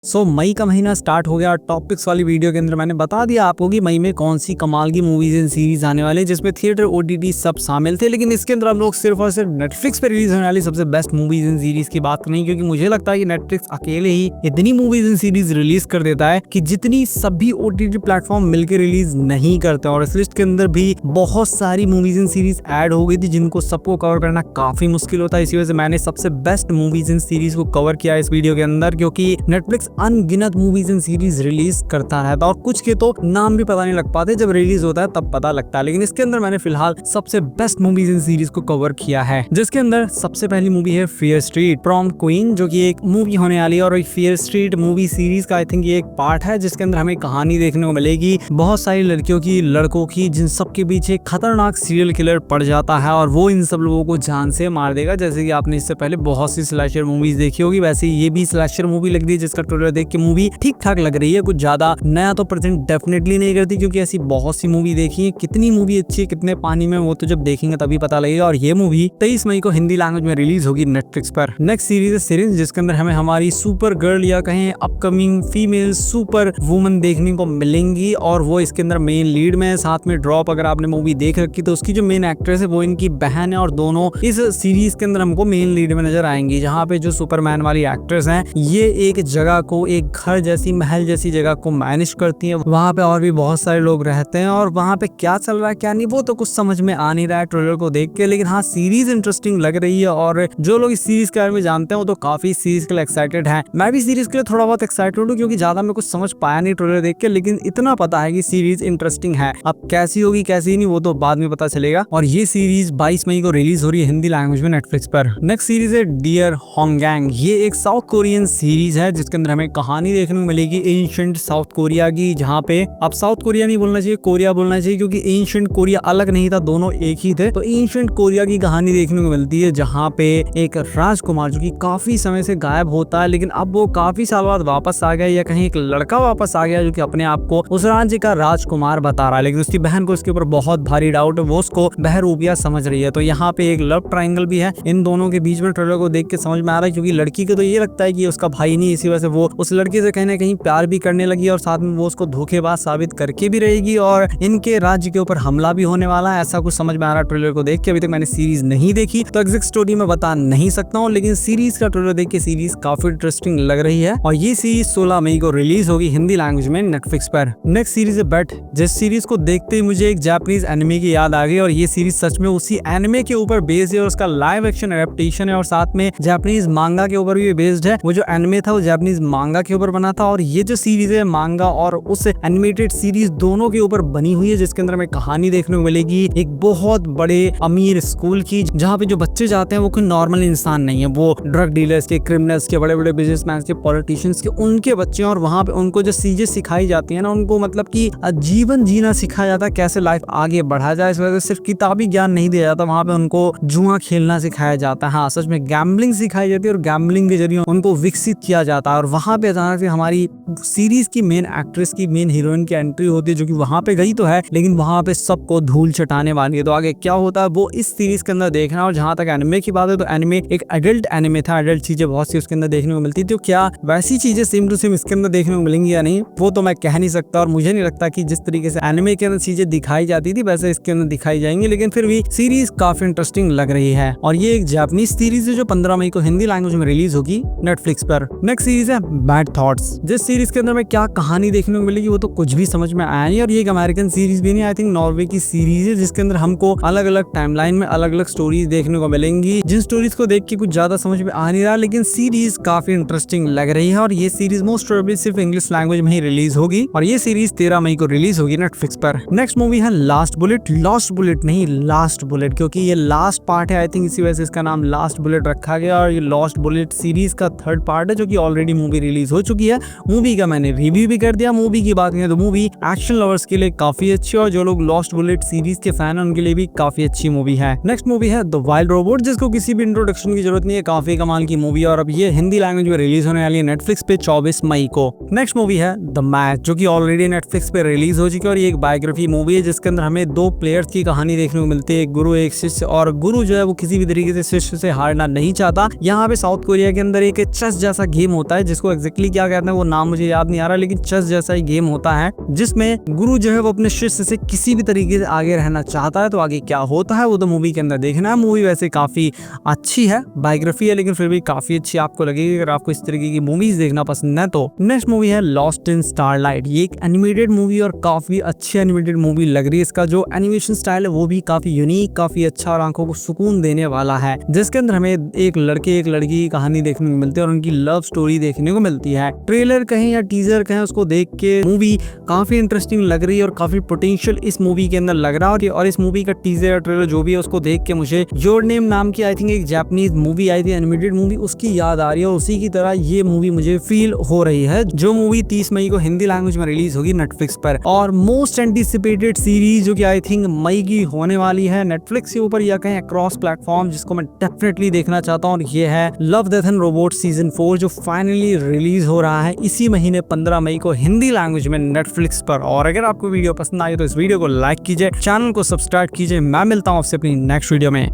मई का महीना स्टार्ट हो गया और टॉपिक्स वाली वीडियो के अंदर मैंने बता दिया आपको कि मई में कौन सी कमाल की मूवीज एंड सीरीज आने वाले, जिसमें थिएटर ओटीटी सब शामिल थे। लेकिन इसके अंदर हम लोग सिर्फ और सिर्फ नेटफ्लिक्स पे रिलीज होने वाली सबसे बेस्ट मूवीज एंड सीरीज की बात करेंगे, क्योंकि मुझे लगता है कि नेटफ्लिक्स अकेले ही इतनी मूवीज एंड सीरीज रिलीज कर देता है कि जितनी सभी ओटीटी प्लेटफॉर्म मिलकर रिलीज नहीं करते। और इस लिस्ट के अंदर भी बहुत सारी मूवीज एंड सीरीज ऐड हो गई थी जिनको सबको कवर करना काफी मुश्किल होता है। इसी वजह से मैंने सबसे बेस्ट मूवीज एंड सीरीज को कवर किया इस वीडियो के अंदर, क्योंकि नेटफ्लिक्स अनगिनत मूवीज एंड सीरीज रिलीज करता रहता है और कुछ के तो नाम भी पता नहीं लग पाते, जब रिलीज होता है तब पता लगता है। लेकिन इसके अंदर मैंने फिलहाल सबसे बेस्ट मूवीज एंड सीरीज को कवर किया है, जिसके अंदर सबसे पहली मूवी है फियर स्ट्रीट प्रॉम क्वीन, जो कि एक मूवी होने वाली है। और फियर स्ट्रीट मूवी सीरीज का आई थिंक ये एक पार्ट है जिसके अंदर हमें कहानी देखने को मिलेगी बहुत सारी लड़कियों की, लड़कों की, जिन सब के पीछे खतरनाक सीरियल किलर पड़ जाता है और वो इन सब लोगों को जान से मार देगा। जैसे कि आपने इससे पहले बहुत सी स्लैशर मूवीज देखी होगी, वैसे ये भी स्लैशर मूवी लग रही है, जिसका ट्रेलर देख के मूवी ठीक ठाक लग रही है। कुछ ज्यादा नया तो प्रेजेंट डेफिनेटली नहीं करती, क्योंकि ऐसी बहुत सी मूवी देखी है। कितनी मूवी अच्छी है, कितने पानी में, वो तो जब देखेंगे तभी पता लगेगा। और ये मूवी 23 मई को हिंदी लैंग्वेज में रिलीज होगी नेटफ्लिक्स पर। नेक्स्ट सीरीज है सिरिंज, जिसके अंदर हमें हमारी सुपर गर्ल या कहें अपकमिंग फीमेल सुपर वुमन देखने को मिलेंगी, और वो इसके अंदर मेन लीड में है। साथ में ड्रॉप, अगर आपने मूवी देख रखी तो उसकी जो मेन एक्ट्रेस है वो इनकी बहन है, और दोनों इस सीरीज के अंदर हमको मेन लीड में नजर आएंगी। जहाँ पे जो सुपरमैन वाली एक्ट्रेस हैं, ये एक जगह को, एक घर जैसी, महल जैसी जगह को मैनेज करती है। वहाँ पे और भी बहुत सारे लोग रहते हैं, और वहाँ पे क्या चल रहा है क्या नहीं वो तो कुछ समझ में आ नहीं रहा है ट्रेलर को देख के। लेकिन हाँ, सीरीज इंटरेस्टिंग लग रही है, और जो लोग इस सीरीज के बारे में जानते हैं वो तो काफी सीरीज के लिए एक्साइटेड है। मैं भी सीरीज के लिए थोड़ा बहुत एक्साइटेड हूँ, क्योंकि ज्यादा मैं कुछ समझ पाया नहीं ट्रेलर देख के, लेकिन इतना पता है कि सीरीज इंटरेस्टिंग है। अब कैसी होगी कैसी नहीं वो तो बाद में पता चलेगा। और ये सीरीज 22 मई को रिलीज हो रही है हिंदी लैंग्वेज में नेटफ्लिक्स पर। नेक्स्ट सीरीज है डियर होंगैंग। ये एक साउथ कोरियन सीरीज है जिसके अंदर हमें कहानी देखने को मिलेगी एंशिएंट साउथ कोरिया की, जहाँ पे अब साउथ कोरिया नहीं बोलना चाहिए, कोरिया बोलना चाहिए, क्योंकि एंशिएंट कोरिया अलग नहीं था, दोनों एक ही थे। तो एंशिएंट कोरिया की कहानी देखने को मिलती है, जहाँ पे एक राजकुमार जो कि काफी समय से गायब होता है, लेकिन अब वो काफी साल बाद वापस आ गया, या कहीं एक लड़का वापस आ गया जो कि अपने आप को उस राज्य का राजकुमार बता रहा है। लेकिन उसकी बहन को इसके ऊपर बहुत भारी डाउट है, वो उसको बहरूपिया समझ रही है। तो यहाँ पे एक लव ट्रायंगल भी है इन दोनों के बीच में। ट्रेलर को देख के समझ में आ रहा है, क्योंकि लड़की को तो ये लगता है कि उसका भाई नहीं, इसी वजह से वो उस लड़के से कहीं ना कहीं प्यार भी करने लगी, और साथ में वो उसको धोखेबाज साबित करके भी रहेगी, और इनके राज्य के ऊपर हमला भी होने वाला है। ऐसा कुछ समझ में आ रहा है ट्रेलर को देख के। अभी तक मैंने सीरीज नहीं देखी तो एग्जैक्ट स्टोरी में बता नहीं सकता हूँ, लेकिन सीरीज का ट्रेलर देख के सीरीज काफी इंटरेस्टिंग लग रही है। और ये सीरीज 16 मई को रिलीज होगी हिंदी लैंग्वेज में नेटफ्लिक्स पर। नेक्स्ट सीरीज है बेट, जिस सीरीज को देखते ही मुझे एक जापानीज एनिमे की याद आ गई, और ये सीरीज सच में उसी एनिमे के ऊपर बेस्ड है, और उसका लाइव एक्शन एडेप्टेशन है, और साथ में जापानीज मांगा के ऊपर भी बेस्ड है। वो जो एनिमे था वो जापानीज मांगा के ऊपर बना था, और ये जो सीरीज है मांगा और उस एनिमेटेड सीरीज दोनों के ऊपर बनी हुई है, जिसके अंदर हमें कहानी देखने को मिलेगी एक बहुत बड़े अमीर स्कूल की, जहाँ पे जो बच्चे जाते हैं वो कोई नॉर्मल इंसान नहीं है, वो ड्रग डीलर्स के, क्रिमिनल्स के, बड़े बड़े बिजनेसमैन के, पॉलिटिशियंस के, उनके बच्चे हैं। और वहाँ पे उनको जो चीजें सिखाई जाती है ना, उनको मतलब कि जीवन जीना सिखाया जाता है, कैसे लाइफ आगे बढ़ा जाए। इस वजह से सिर्फ किताबी ज्ञान नहीं दिया जाता, वहाँ पे उनको जुआ खेलना सिखाया जाता है। हाँ, सच में गैम्बलिंग सिखाई जाती है, और गैम्बलिंग के जरिए उनको विकसित किया जाता है। और वहाँ पे अचानक से हमारी सीरीज की मेन एक्ट्रेस की, मेन हीरोइन की एंट्री होती है, जो कि वहाँ पे गई तो है, लेकिन वहाँ पे सबको धूल चटाने वाली है। तो आगे क्या होता है वो इस सीरीज के अंदर देखना। और जहाँ तक एनिमे की बात है तो एनिमे एक एडल्ट एनिमे था, एडल्ट चीजें बहुत सी उसके अंदर देखने को मिलती थी। तो क्या वैसी चीजें सेम टू सेम इसके अंदर देखने को मिलेंगी या नहीं वो तो मैं कह नहीं सकता, और मुझे नहीं लगता कि जिस तरीके से एनिमे के अंदर चीजें दिखाई जाती थी वैसे इसके अंदर दिखाई जाएंगी। लेकिन फिर भी सीरीज काफी इंटरेस्टिंग लग रही है, और ये एक जापानीज सीरीज है जो 15 मई को हिंदी लैंग्वेज में रिलीज होगी नेटफ्लिक्स पर। नेक्स्ट सीरीज है बैड थॉट्स, जिस सीरीज के अंदर में क्या कहानी देखने को मिलेगी वो तो कुछ भी समझ में आया नहीं। और ये एक अमेरिकन सीरीज भी नहीं, आई थिंक नॉर्वे की सीरीज है, जिसके अंदर हमको अलग अलग टाइमलाइन में अलग अलग स्टोरीज देखने को मिलेंगी, जिन स्टोरीज को देख के कुछ ज्यादा समझ में आ नहीं रहा, लेकिन सीरीज काफी इंटरेस्टिंग लग रही है। और ये सीरीज मोस्ट प्रोबेबली सिर्फ इंग्लिश लैंग्वेज में ही रिलीज होगी, और ये सीरीज 13 मई को रिलीज होगी नेटफ्लिक्स पर। नेक्स्ट मूवी है लास्ट बुलेट, लॉस्ट बुलेट नहीं, लास्ट बुलेट, क्योंकि ये लास्ट पार्ट है, आई थिंक इसी वजह से इसका नाम लास्ट बुलेट रखा गया। और ये लॉस्ट बुलेट सीरीज का थर्ड पार्ट है, जो कि ऑलरेडी मूवी रिलीज हो चुकी है। मूवी का मैंने रिव्यू भी कर दिया। मूवी की बात करें तो मूवी एक्शन लवर्स के लिए काफी अच्छी, और जो लोग लॉस्ट बुलेट सीरीज के फैन है उनके लिए भी काफी अच्छी मूवी है। नेक्स्ट मूवी है द वाइल्ड रोबोट, जिसको किसी भी इंट्रोडक्शन की जरूरत नहीं है, काफी कमाल की मूवी है, और अब ये हिंदी लैंग्वेज में रिलीज होने वाली है नेटफ्लिक्स पे 24 मई को। नेक्स्ट मूवी है द मैच, जो कि ऑलरेडी नेटफ्लिक्स पे रिलीज हो चुकी है, और ये एक बायोग्राफी मूवी है, जिसके अंदर हमें दो प्लेयर्स की कहानी देखने को मिलती है, एक गुरु एक शिष्य, और गुरु जो है वो किसी भी तरीके से शिष्य से हारना नहीं चाहता। यहाँ पे साउथ कोरिया के अंदर एक चेस जैसा गेम होता है जिसको उसको एग्जैक्टली क्या कहते हैं वो नाम मुझे याद नहीं आ रहा, लेकिन चेस जैसा ही गेम होता है जिसमें गुरु जो है वो अपने शिष्य से किसी भी तरीके से आगे रहना चाहता है। तो आगे क्या होता है वो तो मूवी के अंदर देखना है। मूवी वैसे काफी अच्छी है, बायोग्राफी है, लेकिन फिर भी काफी अच्छी आपको लगेगी अगर आपको इस तरीके की मूवीज देखना पसंद है। तो नेक्स्ट मूवी है लॉस्ट इन स्टारलाइट। ये एक एनिमेटेड मूवी और काफी अच्छी एनिमेटेड मूवी लग रही है। इसका जो एनिमेशन स्टाइल है वो भी काफी यूनिक, काफी अच्छा और आंखों को सुकून देने वाला है, जिसके अंदर हमें एक लड़के एक लड़की की कहानी देखने को मिलती है और उनकी लव स्टोरी देखने को मिलती है। ट्रेलर कहें या टीजर कहें, उसको देख के मूवी काफी इंटरेस्टिंग लग रही है और काफी पोटेंशियल इस मूवी के अंदर लग रहा है। और इस मूवी का टीजर या ट्रेलर जो भी है उसको देख के मुझे योर नेम नाम की आई थिंक एक जापानीज मूवी आई थी एनिमेटेड मूवी, उसकी याद आ रही है। और उसी की तरह ये मूवी मुझे फील हो रही है, जो मूवी 30 मई को हिंदी लैंग्वेज में रिलीज होगी नेटफ्लिक्स पर। और मोस्ट एंटिसिपेटेड सीरीज जो कि आई थिंक मई की होने वाली है नेटफ्लिक्स के ऊपर या कहीं अक्रॉस प्लेटफॉर्म, जिसको मैं डेफिनेटली देखना चाहता हूँ, और ये है love death and robot season 4, जो फाइनली रिलीज हो रहा है इसी महीने 15 मई को हिंदी लैंग्वेज में नेटफ्लिक्स पर। और अगर आपको वीडियो पसंद आई तो इस वीडियो को लाइक कीजिए, चैनल को सब्सक्राइब कीजिए। मैं मिलता हूँ आपसे अपनी नेक्स्ट वीडियो में।